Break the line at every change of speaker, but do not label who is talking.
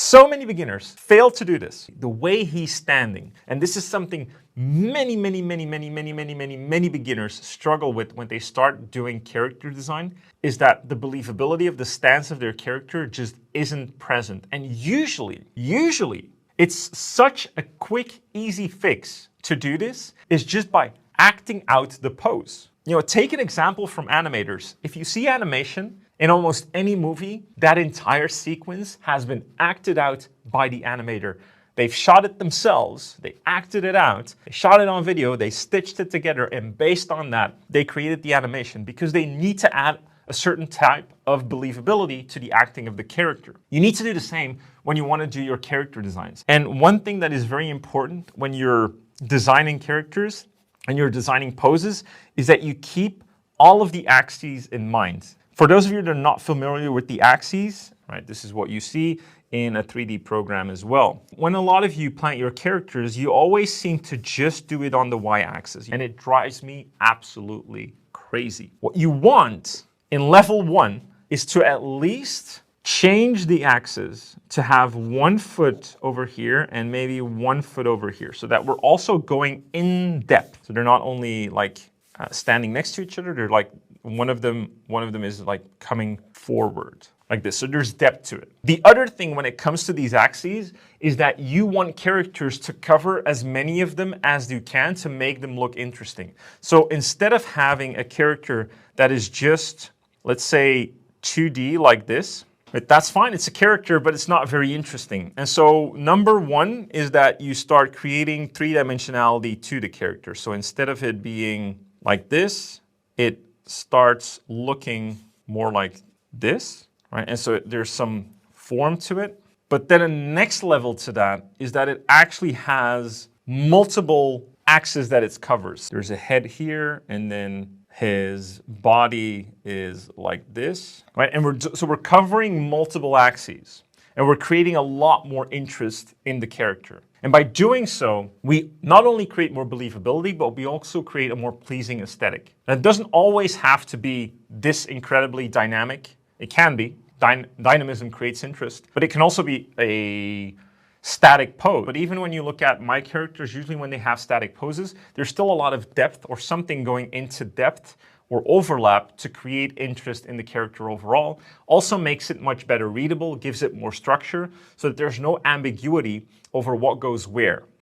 So many beginners fail to do this. The way he's standing, and this is something many beginners struggle with when they start doing character design, is that the believability of the stance of their character just isn't present. And usually, it's such a quick, easy fix to do this is just by acting out the pose. You know, take an example from animators. If you see animation in almost any movie, that entire sequence has been acted out by the animator. They've shot it themselves, they acted it out, they shot it on video, they stitched it together, and based on that, they created the animation because they need to add a certain type of believability to the acting of the character. You need to do the same when you want to do your character designs. And one thing that is very important when you're designing characters and you're designing poses is that you keep all of the axes in mind. For those of you that are not familiar with the axes, right, this is what you see in a 3D program as well. When a lot of you plant your characters, you always seem to just do it on the y-axis, and it drives me absolutely crazy. What you want in level 1 is to at least change the axis to have 1 foot over here and maybe 1 foot over here, so that we're also going in depth. So they're not only like standing next to each other, they're like one of them is like coming forward like this. So there's depth to it. The other thing when it comes to these axes is that you want characters to cover as many of them as you can to make them look interesting. So instead of having a character that is just, let's say, 2D like this, but that's fine, it's a character, but it's not very interesting. And so number 1 is that you start creating 3-dimensionality to the character. So instead of it being like this, it starts looking more like this, right? And so there's some form to it. But then a next level to that is that it actually has multiple axes that it covers. There's a head here, and then his body is like this, right? And we're covering multiple axes, and we're creating a lot more interest in the character. And by doing so, we not only create more believability, but we also create a more pleasing aesthetic. And it doesn't always have to be this incredibly dynamic. It can be. Dynamism creates interest, but it can also be a static pose. But even when you look at my characters, usually when they have static poses, there's still a lot of depth or something going into depth or overlap to create interest in the character overall. Also makes it much better readable, gives it more structure, so that there's no ambiguity over what goes where.